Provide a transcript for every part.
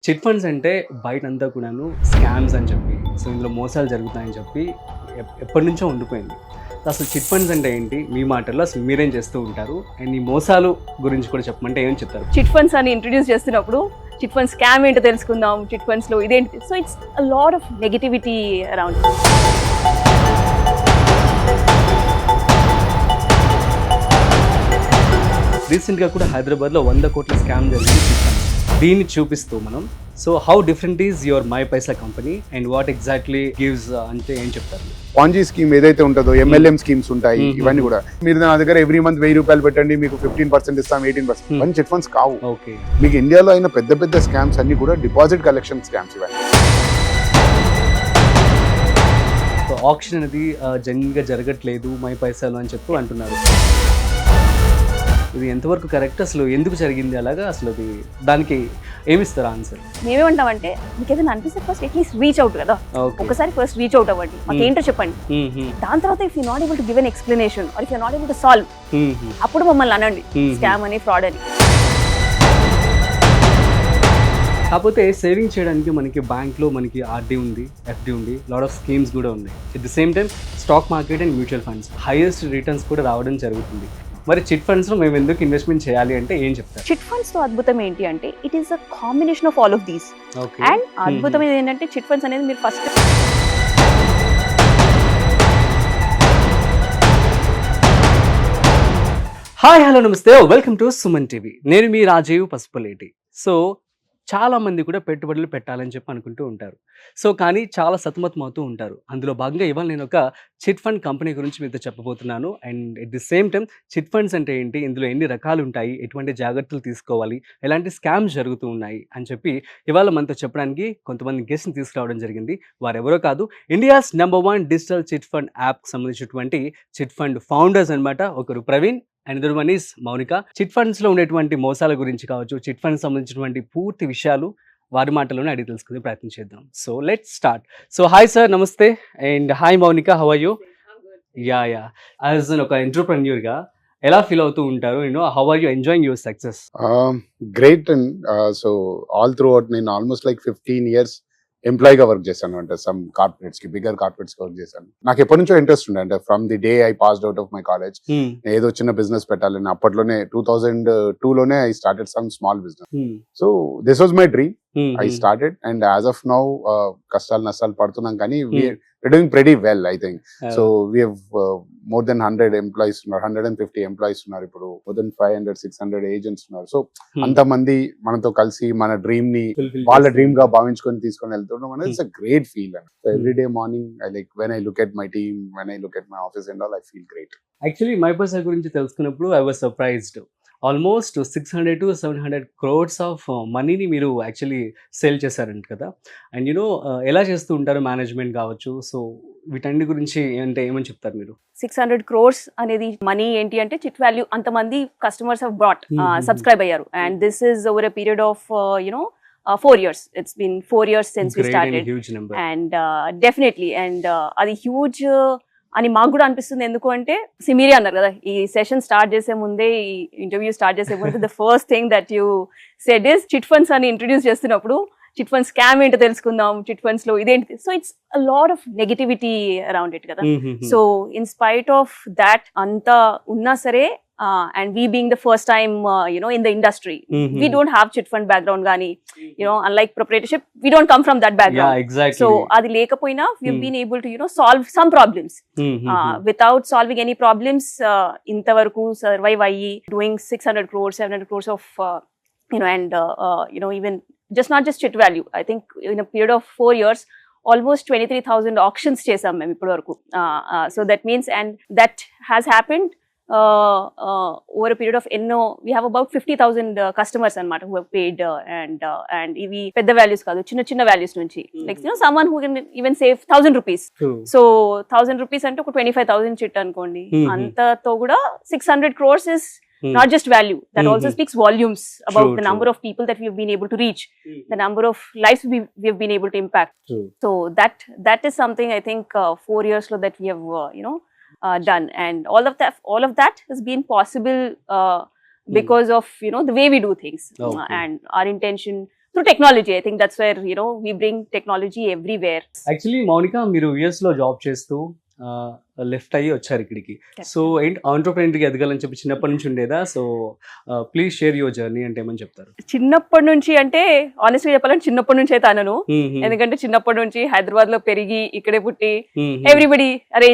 Chit funds అంటే బయటంతా కూడాను scams అని చెప్పి, సో ఇందులో మోసాలు జరుగుతాయని చెప్పి ఎప్పటి నుంచో ఉండిపోయింది. అసలు చిట్ ఫండ్స్ అంటే ఏంటి? మీ మాటల్లో అసలు మీరేం చేస్తూ ఉంటారు? అండ్ ఈ మోసాలు గురించి కూడా చెప్పమంటే ఏం చెప్తారు? చిట్ ఫండ్స్ అని ఇంట్రడ్యూస్ చేస్తున్నప్పుడు చిట్ ఫండ్ స్కామ్ ఏంటో తెలుసుకుందాం, చిట్ ఫండ్స్ లో ఇదేంటి. So it's a lot of negativity around. రీసెంట్గా కూడా హైదరాబాద్లో 100 కోట్ల స్కామ్ జరిగింది చిట్ ఫండ్స్. దీన్ని చూపిస్తూ మనం so how different is your my Paisa company and what exactly gives అంటే ఏం చెప్తారు? పాంజీ స్కీమ్ ఏదైతే ఉంటుందో MLM స్కీమ్స్ ఉంటాయి, ఇవన్నీ కూడా మీరు నా దగ్గర ఎవ్రీ మంత్ 1000 రూపాయలు పెట్టండి, మీకు 15% ఇస్తాం, 18%. ఇవన్నీ చిట్ ఫండ్స్ కావు. ఓకే, మీకు ఇండియాలో అయిన పెద్ద పెద్ద స్కామ్స్ అన్ని కూడా డిపాజిట్ కలెక్షన్ స్కామ్స్. ఇవన్నీ సో ఆప్షన్ అనేది జెన్యున్గా జరగట్లేదు మై పైసాలు అని చెప్పి అంటున్నారు. ఇది ఎంతవరకు కరెక్ట్? అసలు ఎందుకు జరిగింది అలాగా? అసలు అది దానికి ఏమిస్తారు ఆన్సర్? మేమేమంటామంటే మీకు ఏదైనా అనిపిస్తే ఫస్ట్ అట్లీస్ట్ రీచ్ అవుట్ కదా, ఒకసారి ఫస్ట్ రీచ్ అవుట్ అవ్వండి, మాకు ఏంటో చెప్పండి. దాని తర్వాత if you not able to give an explanation are if you not able to solve, అప్పుడు మమ్మల్ని అనండి స్కామ్ అని, ఫ్రాడ్ అని. కాకపోతే సేవింగ్ చేయడానికి మనకి బ్యాంక్లో మనకి ఆర్డీ ఉంది, ఎఫ్డి ఉంది, లాట్ ఆఫ్ స్కీమ్స్ కూడా ఉన్నాయి. At the same time stock market and mutual funds highest returns కూడా రావడం జరుగుతుంది. మరి చిట్ ఫండ్స్లో మేము ఎందుకు ఇన్వెస్ట్మెంట్ చేయాలి అంటే ఏం చెప్తారు? చిట్ ఫండ్స్ తో అద్భుతం ఏంటి అంటే it is a combination of all of these. And అద్భుతం ఏంటంటే చిట్ ఫండ్స్ అనేది మీరు ఫస్ట్ హాయ్ హలో నమస్తే, వెల్కమ్ టు సుమన్ టీవీ. నేను మీ రాజీవ్ పసుపులేటి. సో చాలా మంది కూడా పెట్టుబడులు పెట్టాలని చెప్పి అనుకుంటూ ఉంటారు. సో కానీ చాలా సతమతం అవుతూ ఉంటారు. అందులో భాగంగా ఇవాళ నేను ఒక చిట్ ఫండ్ కంపెనీ గురించి మీతో చెప్పబోతున్నాను. And at the same time chit funds అంటే ఏంటి, ఇందులో ఎన్ని రకాలు ఉంటాయి, ఎటువంటి జాగ్రత్తలు తీసుకోవాలి, ఎలాంటి స్కామ్స్ జరుగుతూ ఉన్నాయి అని చెప్పి ఇవాళ మనతో చెప్పడానికి కొంతమంది గెస్ట్ని తీసుకురావడం జరిగింది. వారెవరో కాదు, ఇండియాస్ #1 డిజిటల్ చిట్ ఫండ్ యాప్కి సంబంధించినటువంటి చిట్ ఫండ్ ఫౌండర్స్ అనమాట. ఒకరు Praveen and other one is Mounika. Chit funds లో ఉండేటువంటి మోసాల గురించి కావచ్చు, చిట్ ఫండ్స్ సంబంధించినటువంటి పూర్తి విషయాలు వారి మాటలోనే అడిగి తెలుసుకునే ప్రయత్నం చేద్దాం. So let's start. So hi sir, నమస్తే. And hi Mounika, how are you? Yeah as ఒక ఎంటర్‌ప్రెన్యూర్ గా ఎలా ఫీల్ అవుతూ ఉంటారు? How are you enjoying your success? Great. And so all throughout నేను ఆల్మోస్ట్ లైక్ 15 years ఎంప్లాయీగా వర్క్ చేశాను. అంటే సమ్ కార్పొరేట్స్ కి, బిగ్గర్ కార్పొరేట్స్ కి వర్క్ చేశాను. నాకు ఎప్పటి నుంచో ఇంట్రెస్ట్ ఉండే, అంటే from the day I passed out of my college ఏదో చిన్న బిజినెస్ పెట్టాలని. అప్పట్లోనే 2002 లోనే I started some small business. So this was my dream. I started and as of now కష్టాలు నష్టాలు పడుతున్నాం కానీ we're doing pretty well, I think. So we have more than 100 employees ఉన్నారు, 150 employees ఉన్నారు ఇప్పుడు, more than 500-600 agents ఉన్నారు. So అంతమంది మనతో కలిసి మన డ్రీమ్ ని వాళ్ళ డ్రీమ్ గా భావించుకొని తీసుకొని వెళ్తున్నాం అనేది it's a great feel. So every day morning I like when I look at my team, when I look at my office and all, I feel great. Actually my Paisa గురించి తెలుసుకున్నప్పుడు I was surprised. Almost 600 to 700 crores of మనీని మీరు actually sale చేశారంట కదా. And ఎలా చేస్తూ ఉంటారు management కావచ్చు? సో వీటన్ని గురించి అంటే ఏమని చెప్తారు మీరు? 600 crores అనేది మనీ ఏంటి అంటే చిట్ వాల్యూ, అంతమంది కస్టమర్స్ హావ్ బ్రాట్, సబ్స్క్రైబ్ అయ్యారు. And this is over a period of 4 years. It's been 4 years since we started. Huge number. And definitely, and అది హ్యూజ్ అని మాకు కూడా అనిపిస్తుంది. ఎందుకు అంటే సిమీరి అన్నారు కదా, ఈ సెషన్ స్టార్ట్ చేసే ముందే, ఈ ఇంటర్వ్యూ స్టార్ట్ చేసే ముందే the first thing that you said is chit funds అని ఇంట్రడ్యూస్ చేస్తున్నప్పుడు చిట్ ఫండ్ స్కామ్ ఏంటో తెలుసుకుందాం, చిట్ ఫండ్స్ లో ఇదేంటి. So it's a lot of negativity around it కదా. So in spite of that అంతా ఉన్నా సరే, and we being the first time in the industry, we don't have chit fund background gani, unlike proprietorship, we don't come from that background. Yeah, exactly. So adi lekapoina we've been able to solve some problems. Without solving any problems, intavaraku survive ayyi doing 600 crores 700 crores of and even not just chit value. I think in a period of 4 years almost 23,000 auctions chesam mem ippudu varaku. So that means, and that has happened over a period of we have about 50,000 customers anamata who have paid, and ivi pedda values kaadu, chinna values nunchi, like someone who can even save 1,000 rupees. So 1,000 rupees ante oka 25,000 chit ankondi, anta tho kuda 600 crores is not just value, that also speaks volumes about the number of people that we have been able to reach, the number of lives we have been able to impact. So that is something I think 4 years lo that we have done, and all of that has been possible because of the way we do things. And our intention, through technology. I think that's where, you know, we bring technology everywhere. Actually Mounika మీరు US లో job చేస్తూ left అయ్యి వచ్చారు ఇక్కడికి. So ఏంటి ఆంటర్‌ప్రెన్యూర్‌గా ఎదగాలని చెప్పి చిన్నప్పటి నుంచి ఉండేదా? So please share your journey అంటే ఏమని చెప్తారు? చిన్నప్పటి నుంచి అంటే ఆనెస్ట్‌గా చెప్పాలంటే చిన్నప్పటి నుంచి అయితే అనను. ఎందుకంటే చిన్నప్పటి నుంచి హైదరాబాద్ లో పెరిగి ఇక్కడే పుట్టి ఎవ్రీబడి అరే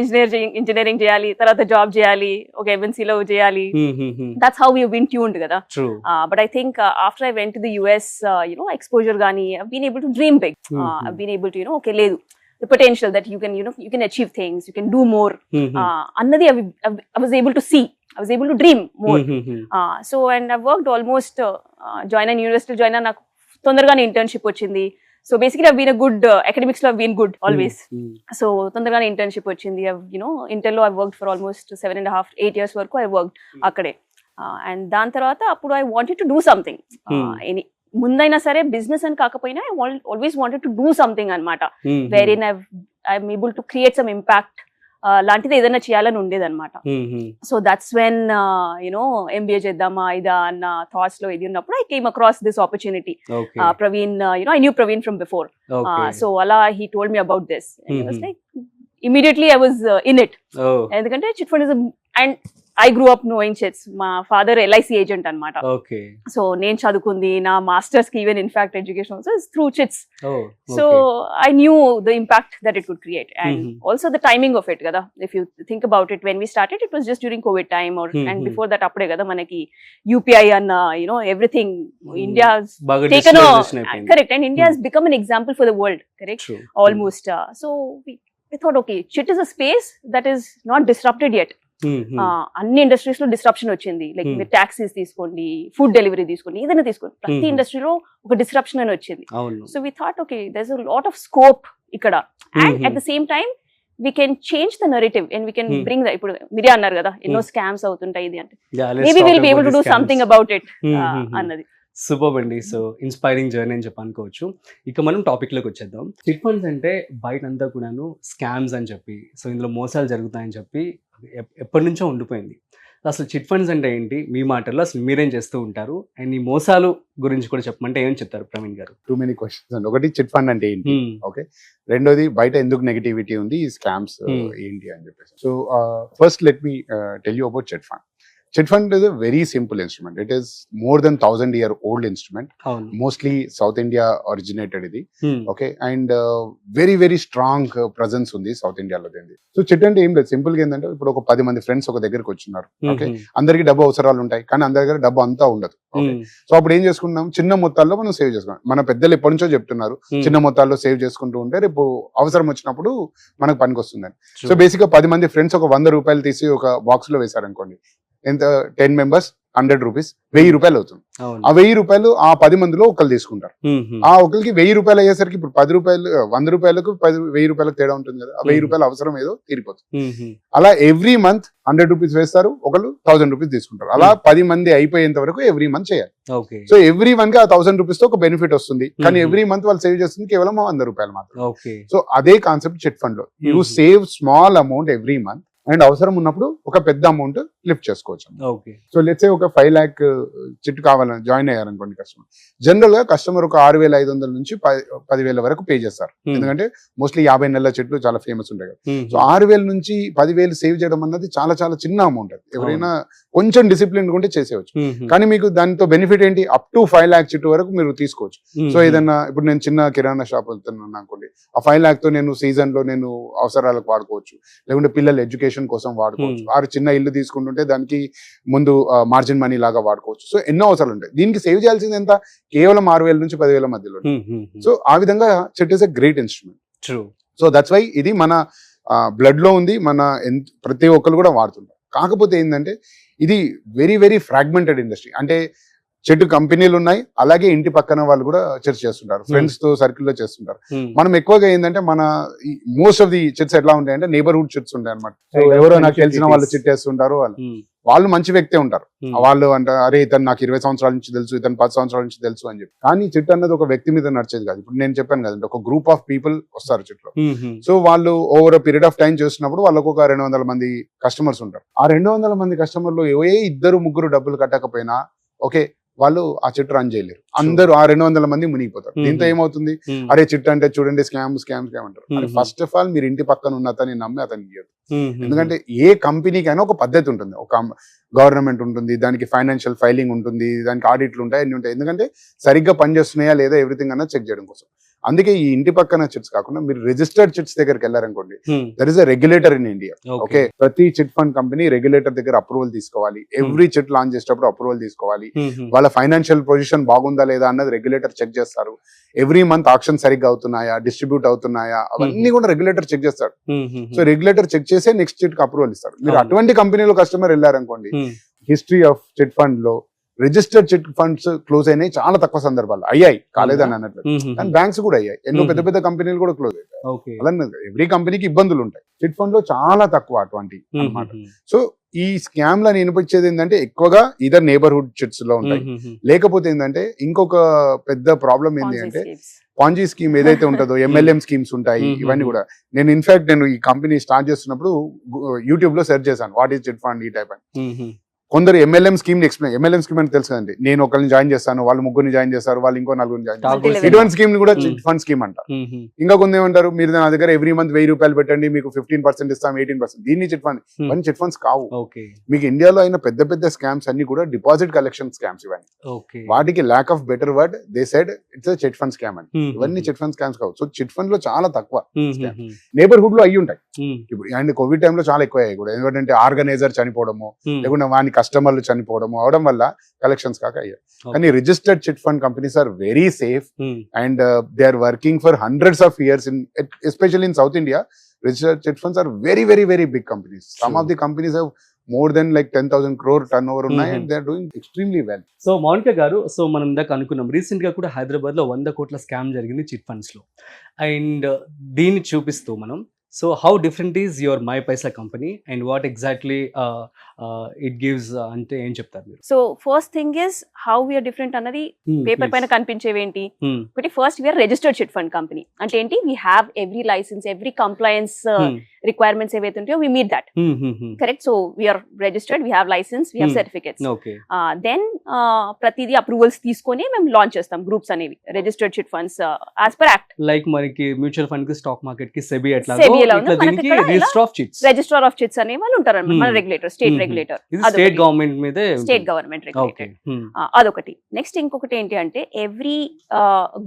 ఇంజనీరింగ్ చేయాలి, తర్వాత జాబ్ చేయాలి, ఒక ఎంఎన్సీ లో చేయాలి. That's how you been tuned కదా. But I think after I went to the US, you know exposure గానీ I been able to dream big. I been able to, you know, okay లేదు, the potential that you can, you know, you can achieve things, you can do more. Annadi I was able to see, I was able to dream more. So and I've worked almost join an university, join నాకు తొందరగానే internship వచ్చింది. So basically I've been a good academics lo I've been good always. So తొందరగానే internship వచ్చింది. I've, you know, Intel lo I've worked for almost 7.5 8 years వరకు I worked akkade. And దాని తర్వాత అప్పుడు I wanted to do something. ముందైనా సరే business అని కాకపోయినా I always wanted to do something అనమాట, wherein I'm able to create some impact లాంటిది ఏదైనా చేయాలని ఉండేది అనమాట. So that's when, you know, MBA చేద్దామా ఇదా అన్న థాట్స్ లో ఇది ఉన్నప్పుడు I came across this opportunity. Praveen, you know, I knew Praveen from before. So అలా he told me about this and I was like immediately I was in it. ఎందుకంటే chit fund is, and I grew up knowing chits. మా father LIC agent అనమాట. So నేను చదువుకుంది నా masters కి even in fact education also is through chits. So I knew the impact that it could create and also the timing of it కదా. If you think about it, when we started it was just during COVID time or and before that అప్పుడే కదా మనకి UPI అన్న, you know, everything India taken correct and India has become an example for the world, correct, almost. So we thought, okay, chit is a space that is not disrupted yet. అన్ని industries లో disruption వచ్చింది. Like మీరు taxis తీసుకోండి, food delivery తీసుకోండి, ఏదైనా తీసుకోండి, ప్రతి ఇండస్ట్రీలో ఒక డిస్ట్రప్షన్ అని వచ్చింది. So we thought, okay, there is a lot of scope ఇక్కడ, and at the same time we can change the narrative and we can bring the, ఇప్పుడు మీరే అన్నారు కదా ఎన్నో స్కామ్స్ అవుతుంటాయి ఇది అంటే, maybe we'll be able to do something about it అన్నది. సూపర్ అండి. సో ఇన్స్పైరింగ్ జర్నీ అని చెప్పి అనుకోవచ్చు. ఇక మనం టాపిక్ లోకి వచ్చేద్దాం. చిట్ ఫండ్స్ అంటే బయట అంతా కూడాను స్కామ్స్ అని చెప్పి, సో ఇందులో మోసాలు జరుగుతాయని చెప్పి ఎప్పటి నుంచో ఉండిపోయింది. అసలు చిట్ ఫండ్స్ అంటే ఏంటి, మీ మాటల్లో అసలు మీరేం చేస్తూ ఉంటారు, అండ్ ఈ మోసాలు గురించి కూడా చెప్పమంటే ఏం చెప్తారు ప్రవీణ్ గారు? టూ మెనీ క్వశ్చన్స్ అండి. ఒకటి, చిట్ ఫండ్ అంటే ఏంటి, ఓకే. రెండోది, బయట ఎందుకు నెగటివిటీ ఉంది, ఈ స్కామ్స్ ఏంటి అని చెప్పేసి. So first let me tell you about chit fund. Chit fund is a very simple instrument. It is more than 1,000-year-old instrument. Mostly South India originated idi. Okay, and very very strong presence undi South India lo dendi. So chit ante em ledhu, simple ga endante ippudu oka 10 mandi friends oka దగ్గరికి వచ్చున్నారు. Okay, అందరికి డబ్బు అవసరాలు ఉంటాయి, కానీ అందరి దగ్గర డబ్బు అంతా ఉండదు. Okay, సో అప్పుడు ఏం చేసుకుంటాం, చిన్న మొత్తాల్లో మనం సేవ్ చేసుకుంటాం. మన పెద్దలు ఎప్పటి నుంచో చెప్తున్నారు, చిన్న మొత్తాల్లో సేవ్ చేసుకుంటూ ఉంటే రేపు అవసరం వచ్చినప్పుడు మనకు పనికి వస్తుందని. సో బేసిక్ గా 10 మంది ఫ్రెండ్స్ ఒక 100 రూపాయలు తీసి ఒక బాక్స్ లో వేశారనుకోండి, ఎంత 10 members 100 rupees, 1000 రూపాయలు అవుతుంది. ఆ 1000 రూపాయలు ఆ 10 మందిలో ఒకళ్ళు తీసుకుంటారు. ఆ ఒకరికి 1000 రూపాయలు అయ్యేసరికి ఇప్పుడు 10 రూపాయలు 100 రూపాయలకు 1000 రూపాయలకు తేడా ఉంటుంది కదా. ఆ 1000 రూపాయలు అవసరం ఏదో తీరిపోతుంది. అలా ఎవ్రీ మంత్ 100 రూపీస్ వేస్తారు, ఒకళ్ళు 1000 రూపీస్ తీసుకుంటారు. అలా 10 మంది అయిపోయేంత వరకు ఎవ్రీ మంత్ చేయాలి. సో ఎవ్రీ వన్ కి ఆ 1000 రూపీస్ తో ఒక బెనిఫిట్ వస్తుంది, కానీ ఎవ్రీ మంత్ వాళ్ళు సేవ్ చేస్తుంది కేవలం 100 రూపాయలు మాత్రం. సో అదే కాన్సెప్ట్ చిట్ ఫండ్ లో. You save small amount every month, and అవసరం ఉన్నప్పుడు ఒక పెద్ద అమౌంట్ లిఫ్ట్ చేసుకోవచ్చు. సో లెట్స్ సే ఒక 5 lakh చిట్ కావాలని జాయిన్ అయ్యారనుకోండి కస్టమర్. జనరల్ గా కస్టమర్ ఒక 6,500 నుంచి 10,000 వరకు పే చేస్తారు, ఎందుకంటే మోస్ట్లీ 50 నెలల చెట్లు చాలా ఫేమస్ ఉంటాయి కదా. సో 6,000 నుంచి 10,000 సేవ్ చేయడం అన్నది చాలా చాలా చిన్న అమౌంట్. అది ఎవరైనా కొంచెం డిసిప్లిన్ ఉంటే చేసేవచ్చు, కానీ మీకు దానితో బెనిఫిట్ ఏంటి, అప్ టు 5 lakh చిట్ వరకు మీరు తీసుకోవచ్చు. సో ఏదన్నా ఇప్పుడు నేను చిన్న కిరాణా షాప్ వెళ్తున్నాను అనుకోండి, ఆ 5 lakh తో నేను సీజన్ లో నేను అవసరాలకు వాడుకోవచ్చు, లేకుంటే పిల్లల ఎడ్యుకేషన్ కోసం వాడుకోవచ్చు. ఆ చిన్న ఇల్లు తీసుకుంటుంటే దానికి ముందు మార్జిన్ మనీ లాగా వాడుకోవచ్చు. సో ఎన్నో అవసరాలు ఉంటాయి. దీనికి సేవ్ చేయాల్సింది ఎంత, కేవలం 6,000 నుంచి 10,000 మధ్యలో. సో ఆ విధంగా chit is a great instrument. So that's why ఇది మన బ్లడ్ లో ఉంది, మన ప్రతి ఒక్కరు కూడా వాడుతుంటారు. కాకపోతే ఏంటంటే ఇది వెరీ వెరీ ఫ్రాగ్మెంటెడ్ ఇండస్ట్రీ. అంటే చెట్టు కంపెనీలు ఉన్నాయి, అలాగే ఇంటి పక్కన వాళ్ళు కూడా చిట్స్ చేస్తుంటారు, ఫ్రెండ్స్ తో సర్కిల్ లో చేస్తుంటారు. మనం ఎక్కువగా ఏంటంటే మన మోస్ట్ ఆఫ్ ది చిట్స్ ఎట్లా ఉంటాయి అంటే నేబర్హుడ్ చిట్స్ ఉంటాయి అనమాట. ఎవరో నాకు తెలిసిన వాళ్ళు చిట్ చేస్తుంటారు, వాళ్ళు మంచి వ్యక్తే ఉంటారు. వాళ్ళు అంటారు, అరే ఇతను నాకు 20 సంవత్సరాల నుంచి తెలుసు, ఇతను 10 సంవత్సరాల నుంచి తెలుసు అని చెప్పి. కానీ చిట్ అన్నది ఒక వ్యక్తి మీద నడిచేది కాదు. ఇప్పుడు నేను చెప్పాను కదండి, ఒక గ్రూప్ ఆఫ్ పీపుల్ వస్తారు చిట్లో. సో వాళ్ళు ఓవర్ పీరియడ్ ఆఫ్ టైం చేస్తున్నప్పుడు వాళ్ళకు ఒక 200 మంది కస్టమర్స్ ఉంటారు. ఆ 200 మంది కస్టమర్లు ఏ 2-3 డబ్బులు కట్టకపోయినా ఓకే వాళ్ళు ఆ చిట్ రన్ చేయలేరు. అందరూ ఆ 200 మంది మునిగిపోతారు. దీంతో ఏమవుతుంది, అరే చిట్ అంటే చూడండి స్కామ్ అంటారు. అరే ఫస్ట్ ఆఫ్ ఆల్ మీరు ఇంటి పక్కన ఉన్న అతన్ని నమ్మి అతనికి ఇవ్వదు. ఎందుకంటే ఏ కంపెనీకైనా ఒక పద్ధతి ఉంటుంది, ఒక గవర్నమెంట్ ఉంటుంది, దానికి ఫైనాన్షియల్ ఫైలింగ్ ఉంటుంది, దానికి ఆడిట్లు ఉంటాయి, అన్ని ఉంటాయి. ఎందుకంటే సరిగ్గా పనిచేస్తున్నాయా లేదా ఎవ్రీథింగ్ అన్నది చెక్ చేయడం కోసం. అందుకే ఈ ఇంటి పక్కన చిట్స్ కాకుండా మీరు రిజిస్టర్డ్ చిట్స్ దగ్గరికి వెళ్ళారనుకోండి, there is a regulator in India. Okay, ప్రతి చిట్ ఫండ్ కంపెనీ రెగ్యులేటర్ దగ్గర అప్రూవల్ తీసుకోవాలి. ఎవ్రీ చిట్ లాంచ్ చేసేటప్పుడు అప్రూవల్ తీసుకోవాలి. వాళ్ళ ఫైనాన్షియల్ పొజిషన్ బాగుందా లేదా అన్నది రెగ్యులేటర్ చెక్ చేస్తారు. ఎవ్రీ మంత్ ఆక్షన్ సరిగ్గా అవుతున్నాయా, డిస్ట్రిబ్యూట్ అవుతున్నాయా, అవన్నీ కూడా రెగ్యులేటర్ చెక్ చేస్తాడు. సో రెగ్యులేటర్ చెక్ చేసే నెక్స్ట్ చిట్ కి అప్రూవల్ ఇస్తాడు. మీరు అటువంటి కంపెనీలో కస్టమర్ వెళ్ళారనుకోండి, హిస్టరీ ఆఫ్ చిట్ ఫండ్ లో రిజిస్టర్డ్ చిట్ ఫండ్స్ క్లోజ్ అయినాయి చాలా తక్కువ సందర్భాలు, అయ్యాయి, కాలేదని అన్నట్లు. కానీ బ్యాంక్స్ కూడా అయ్యాయి, ఎన్నో పెద్ద పెద్ద కంపెనీలు కూడా క్లోజ్ అయ్యాయి. అలా ఎవ్రీ కంపెనీకి ఇబ్బందులు ఉంటాయి, చిట్ ఫండ్ లో చాలా తక్కువ అటువంటి అన్నమాట. సో ఈ స్కామ్ లని వినిపించేది ఏంటంటే ఎక్కువగా ఇదర్ నేబర్హుడ్ చిట్స్ లో ఉంటాయి. లేకపోతే ఏంటంటే ఇంకొక పెద్ద ప్రాబ్లం ఏంటి అంటే పాంజీ స్కీమ్ ఏదైతే ఉంటుందో, MLM స్కీమ్స్ ఉంటాయి. ఇవన్నీ కూడా నేను ఇన్ఫాక్ట్ నేను ఈ కంపెనీ స్టార్ట్ చేస్తున్నప్పుడు యూట్యూబ్ లో సెర్చ్ చేశాను, వాట్ ఈస్ చిట్ ఫండ్ ఈ టైప్ అని. కొందరు MLM స్కీమ్ ని ఎక్స్ప్లెయిన్, MLM స్కీమ్ అని తెలుసు కదండి, నేను ఒకరిని జాయిన్ చేస్తాను, వాళ్ళు ముగ్గురిని జాయిన్ చేస్తారు, వాళ్ళు ఇంకో నలుగురిని జాయిన్ చేస్తారు. ఇటువంటి స్కీమ్ ని కూడా చిట్ ఫండ్ స్కీమ్ అంటారు. ఇంకా కొంత ఏమంటారు, మీరు నా దగ్గర ఎవ్రీ మంత్ 1000 రూపాయలు పెట్టండి, మీకు 15% ఇస్తాం, 18%. దీన్ని చిట్ ఫండ్, ఇవన్నీ చిట్ ఫండ్స్ కావు. మీకు ఇండియాలో అయిన పెద్ద పెద్ద స్కామ్స్ అన్ని కూడా డిపాజిట్ కలెక్షన్ స్కామ్స్. ఇవన్నీ వాటికి lack of better word they said it's chit fund scam అని. ఇవన్నీ చిట్ ఫండ్ స్కామ్స్ కావు. సో చిట్ ఫండ్ లో చాలా తక్కువ, నేబర్హుడ్ లో అయ్యి ఉంటాయి. ఇప్పుడు అండ్ కోవిడ్ టైంలో చాలా ఎక్కువ అయ్యాయి కూడా. ఎందుకంటే ఆర్గనైజర్ చనిపోవడము, లేకుంటే వాని కస్టమర్లు చనిపోవడం అవడం వల్ల కలెక్షన్స్ కాక అయ్యాయి. కానీ registered chit fund companies are very safe and they are working for hundreds of years in especially in South India. Registered chit funds are very, very, very big companies. Some of the companies have more than like 10,000 crore turnover ఉన్నాయి, and they are doing extremely well. So Mounika గారు, so మనం ఇందాక అనుకున్నాం recent గా కూడా హైదరాబాద్ లో 100 కోట్ల scam జరిగింది చిట్ ఫండ్స్ లో. అండ్ దీన్ని చూపిస్తూ మనం, so how different is your my Paisa company and what exactly it gives అంటే ఏం చెప్తారు మీరు? So first thing is how we're different అన్నది పేపర్ పైన కనిపించేవి ఏంటి. ఒకటి first we're registered chit fund company అంటే ఏంటి, we have every licence, every compliance requirements ఏవైతే ఉంటాయో we meet that. Correct. So we're registered, we have licence, we have certificates. Then ప్రతిదీ అప్రూవల్స్ తీసుకొని మేము లాంచ్ చేస్తాం గ్రూప్స్ అనేవి, registered chit funds as per act. Like మనకి mutual fund కి, stock market కి సెబీ ఎట్లా రిజిస్ట్రార్ ఆఫ్ చిట్స్ అనే వాళ్ళు ఉంటారు అన్నమాట. మన regulator, state regulator, state government మీద, స్టేట్ గవర్నమెంట్ రెగ్యులేటర్. అదొకటి. నెక్స్ట్ ఇంకొకటి ఏంటి అంటే, ఎవ్రీ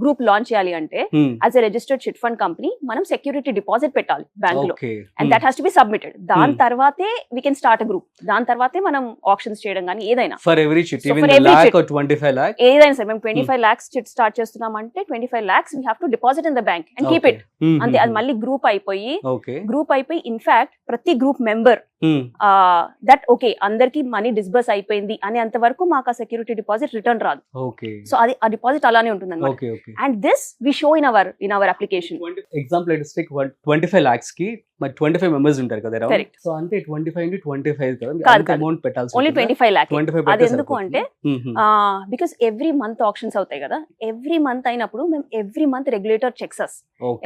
గ్రూప్ లాంచ్ చేయాలి అంటే as a registered chit fund company మనం సెక్యూరిటీ డిపాజిట్ పెట్టాలి బ్యాంక్ లో, and that has to be submitted. దాని తర్వాతే we can start a group. దాని తర్వాతే మనం ఆప్షన్స్ చేయడం కానీ ఏదైనా for every chit, even lakh or 25 lakh ఏదైనా సరే. మేము 25 lakhs చిట్ స్టార్ట్ చేస్తున్నాం అంటే 25 lakhs we have to deposit in the bank and keep it. అంతే. అది మళ్ళీ గ్రూప్ అయిపోయి ఇన్ఫాక్ట్ ప్రతి గ్రూప్ మెంబర్ దట్ ఓకే అందరికి మనీ డిస్బర్స్ అయిపోయింది అనే అంత వరకు మాకు ఆ సెక్యూరిటీ డిపాజిట్ రిటర్న్ రాదు. సో అది ఆ డిపాజిట్ అలానే ఉంటుంది అన్నమాట. And this we show in our application. Example let's take 25 lakhs కి మరి 25 మెంబర్స్ ఉంటారు కదా అరౌండ్. సో అంటే 25 into 25 కదా అంత అమౌంట్ పెట్టాల్సి ఉంటుంది. Only 25 lakhs. అది ఎందుకు అంటే బికాస్ ఎవ్రీ మంత్ ఆప్షన్స్ అవుతాయి కదా. ఎవ్రీ మంత్ అయినప్పుడు మేము every month regulator checks us.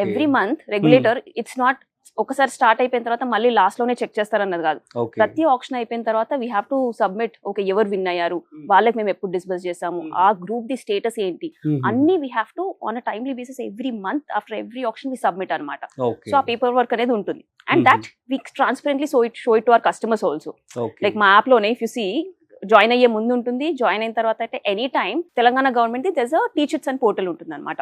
Every month regulator, it's not ఒకసారి స్టార్ట్ అయిపోయిన తర్వాత మళ్ళీ లాస్ట్ లోనే చెక్ చేస్తారన్నది కాదు. ప్రతి ఆప్షన్ అయిపోయిన తర్వాత we have to submit. Okay, ఎవరు విన్ అయ్యారు, వాళ్ళకి మేము ఎప్పుడు డిస్బర్స్ చేసాము, ఆ గ్రూప్ ది స్టేటస్ ఏంటి, అన్ని we have to on a timely basis every month after every option we submit అనమాట. సో ఆ పేపర్ వర్క్ అనేది ఉంటుంది. And that we transparently show it to our customers also. Like మా app లోనే if you see, join అయ్యే ముందు ఉంటుంది, join అయిన తర్వాత అయితే any time Telangana government there's a teachers and portal ఉంటుంది అనమాట.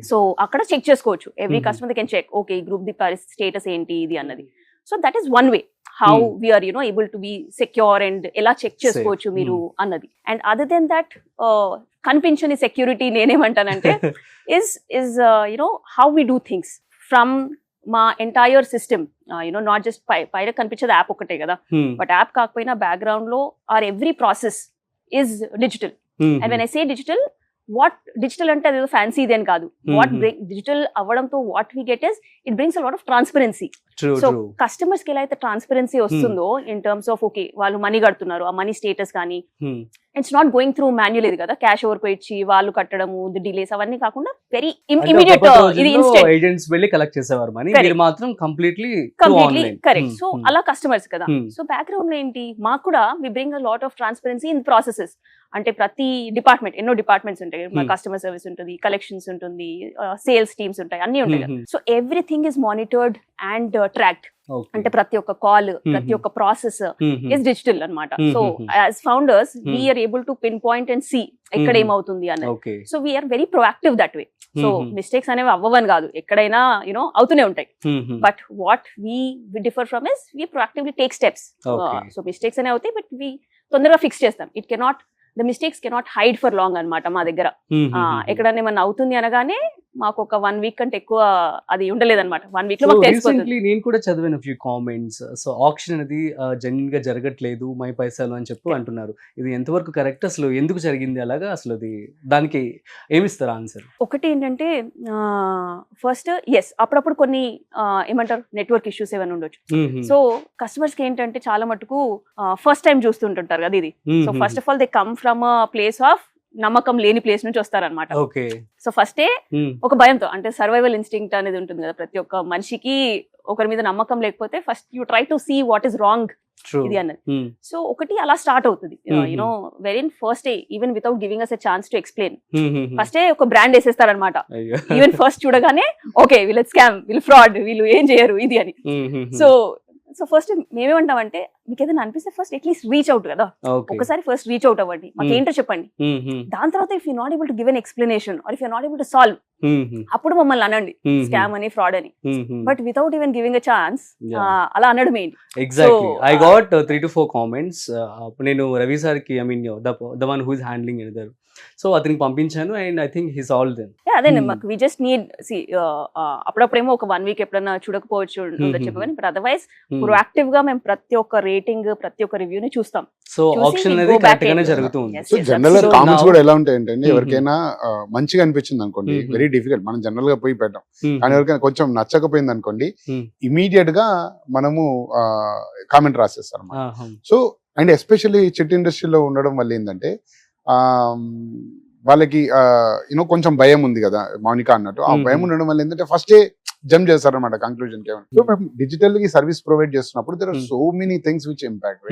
సో అక్కడ చెక్ చేసుకోవచ్చు. Every customer can check, okay ఈ గ్రూప్ ది స్టేటస్ ఏంటి ఇది అన్నది. So that is one way how we're able to be secure and ఎలా చెక్ చేసుకోవచ్చు మీరు అన్నది. అండ్ అదర్ దెన్ దట్ కనిపించని సెక్యూరిటీ నేనేమంటానంటే is how we do things from మా ఎంటైర్ సిస్టమ్, నాట్ జస్ట్ పైన కనిపించేది యాప్ ఒకటే కదా, బట్ యాప్ కాకపోయినా బ్యాక్గ్రౌండ్ లో are every process is digital. And when I say digital, what digital అంటే అది ఫ్యాన్సీ ఇదేం కాదు. వాట్ డిజిటల్ అవ్వడంతో what we get is it brings a lot of transparency. So customers కి ఎలా అయితే ట్రాన్స్పరెన్సీ వస్తుందో ఇన్ టర్మ్స్ ఆఫ్ ఓకే వాళ్ళు మనీ కడుతున్నారు, ఆ మనీ స్టేటస్ కానీ it's not going through manual ఇది కదా, క్యాష్ ఓవర్ ఇచ్చి వాళ్ళు కట్టడము డిలేస్ అవన్నీ కాకుండా వెరీ ఇమీడియట్ ఇది ఇన్స్టెంట్ ఏజెంట్స్ వెళ్ళి కలెక్ట్ చేసేవారు మనీ, Correct. మీరు మాత్రం కంప్లీట్లీ కరెక్ట్. సో అలా కస్టమర్స్ కదా. సో బ్యాక్గ్రౌండ్ లో ఏంటి, మాకు కూడా we bring a lot of transparency in processes. అంటే ప్రతి డిపార్ట్మెంట్, ఎన్నో డిపార్ట్మెంట్స్ ఉంటాయి, కస్టమర్ సర్వీస్ ఉంటుంది, కలెక్షన్స్ ఉంటుంది, సేల్స్ టీమ్స్ ఉంటాయి, అన్ని ఉంటాయి కదా. So everything is monitored and tracked. అంటే ప్రతి ఒక్క కాల్, ప్రతి ఒక్క ప్రాసెస్ ఇస్ డిజిటల్ అన్నమాట. So as founders we're able to pinpoint and see ఎక్కడ ఏమవుతుంది అన్నది. So we're very proactive that way. So mistakes అనేవి అవ్వవని కాదు, ఎక్కడైనా యూనో అవుతూనే ఉంటాయి. But what we differ from is we proactively take steps. So mistakes అనేవి అవుతాయి, బట్ వి తొందరగా ఫిక్స్ చేస్తాం. It cannot, the mistakes cannot hide for long అన్నమాట మా దగ్గర. ఎక్కడన్నా ఏమన్నా అవుతుంది అనగానే మాకు ఒక 1 వీక్ కంటే ఎక్కువ అది ఉండలేదన్నమాట. 1 వీక్ లో మాకు తెలిసిపోతుంది. నేను కూడా చదివాను ఫ్యూ కామెంట్స్. సో ఆక్షన్ అనేది జెన్యున్ గా జరగట్లేదు, మై పైసలు అని చెప్పి అంటున్నారు. ఇది ఎంతవరకు కరెక్ట్, అసలు ఎందుకు జరిగింది అలాగా, అసలు అది దానికి ఏమిస్తారు ఆన్సర్? ఒకటి ఏంటంటే ఫస్ట్ ఎస్ అప్పుడప్పుడు కొన్ని ఏమంటారు నెట్వర్క్ ఇష్యూస్ ఏమైనా ఉండొచ్చు. సో కస్టమర్స్ కి ఏంటంటే చాలా మటుకు ఫస్ట్ టైం చూస్తుంటుంటారు కదా ఇది. So first of all they come from a place of నమ్మకం లేని ప్లేస్ నుంచి వస్తారనమాట. సో ఫస్టే ఒక భయంతో, అంటే సర్వైవల్ ఇన్స్టింక్ట్ అనేది ఉంటుంది కదా ప్రతి ఒక్క మనిషికి. ఒకరి మీద నమ్మకం లేకపోతే first you try to see what is wrong ఇది అన్నది. సో ఒకటి అలా స్టార్ట్ అవుతుంది, you know very in first day, even without giving us a chance to explain. First day ఒక బ్రాండ్ వేసేస్తారనమాట. ఈవెన్ ఫస్ట్ చూడగానే ఓకే వీళ్ళు స్కామ్, వీళ్ళు ఫ్రాడ్, వీళ్ళు ఏం చేయరు ఇది అని. సో ఫస్ట్ మేమేమంటామంటే, మీకు ఏదైనా అనిపిస్తే ఫస్ట్ అట్లీస్ట్ రీచ్ అవుట్ కదా, ఒకసారి ఫస్ట్ రీచ్ అవుట్ అవ్వండి, మాకు ఏంటో చెప్పండి. దాని తర్వాత if you not able to give an explanation are if you not able to solve, అప్పుడు మమ్మల్ని అనండి స్కామ్ అని, ఫ్రాడ్ అని. But without even giving a chance అలా అనడం ఏంటి? Exactly. I got 3 to 4 comments. నేను రవి సార్ కి, I mean the one who is handling another, so అతనికి పంపించాను and I think he solved them. అదే మాకు వి జస్ట్ నీడ్ సి, అప్పుడప్పుడేమో ఒక 1 వీక్ ఎప్పుడన్నా చూడకపోవచ్చు చెప్పని, బట్ అదర్వైజ్ ప్రొయాక్టివ్ గా మేము ప్రతి ఒక్క రేటింగ్, ప్రతి ఒక్క రివ్యూని చూస్తాం. సో ఆప్షన్ అనేది కరెక్ట్ గానే జరుగుతుంది. సో జనరల్ గా కామెంట్స్ కూడా ఎలా ఉంటాయి అంటే, ఎవరికైనా మంచిగా అనిపించింది అనుకోండి, వెరీ డిఫికల్ట్, మనం జనరల్ గా పోయి పెట్టాం. కానీ ఎవరికైనా కొంచెం నచ్చకపోయింది అనుకోండి, ఇమీడియట్ గా మనము కామెంట్ రాసేస్తాం అన్నమాట. సో అండ్ ఎస్పెషల్లీ చిట్ ఇండస్ట్రీలో ఉండడం వల్ల ఏంటంటే, వాళ్ళకి యూనో కొంచెం భయం ఉంది కదా మౌనిక అన్నట్టు. ఆ భయం ఉండడం వల్ల ఏంటంటే ఫస్టే జంప్ చేస్తారనమాట కంక్లూజన్ కి. సో మేము డిజిటల్ కి సర్వీస్ ప్రొవైడ్ చేస్తున్నప్పుడు there are so many things which impact,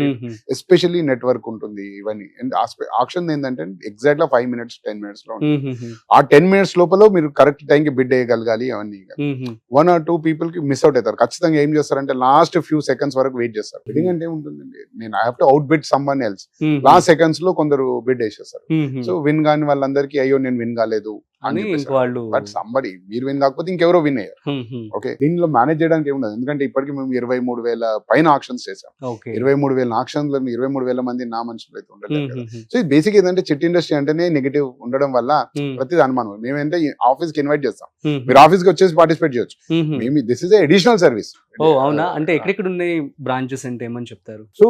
especially network ఉంటుంది ఇవన్నీ. అండ్ ఆప్షన్ ఏంటంటే ఎగ్జాక్ట్ గా 5 minutes 10 minutes లో ఉంటుంది. ఆ 10 minutes లోపల మీరు కరెక్ట్ టైం కి బిడ్ వేయగలగాలి. అవన్నీ 1 or 2 people కి మిస్ అవుట్ అవుతారు. ఖచ్చితంగా ఏం చేస్తారంటే లాస్ట్ ఫ్యూ సెకండ్స్ వరకు వెయిట్ చేస్తారు. బిడ్డింగ్ అంటే ఏముంటుందండి, నేను I have to outbid someone else. Last seconds లో కొందరు బిడ్ వేసేస్తారు. సో విన్ కాని వాళ్ళందరికీ అయ్యో నేను విన్ కాలేదు అని, బట్ సంబడి మీరు విన్ కాకపోతే ఇంకెవరో విన్ అయ్యారు. ఓకే, దీనిలో మేనేజ్ చేయడానికి ఏముండదు, ఎందుకంటే ఇప్పటికి మేము 23,000 పైన ఆక్షన్స్ చేసాం. 23,000 ఆక్షన్లు, 23,000 మంది నా మనుషులు అయితే ఉండలేదు. సో ఇది బేసిక్ ఏంటంటే చిట్ ఇండస్ట్రీ అంటేనే నెగిటివ్ ఉండడం వల్ల ప్రతిది అనుమానం. మేమంటే ఆఫీస్ కి ఇన్వైట్ చేస్తాం, మీరు ఆఫీస్ కి వచ్చేసి పార్టిసిపేట్ చేయొచ్చు. మేము దిస్ ఇస్ అడిషనల్ సర్వీస్. అవునా, అంటే ఎక్కడెక్కడ ఉన్నాయి బ్రాంచెస్ అంటే ఏమని చెప్తారు? సో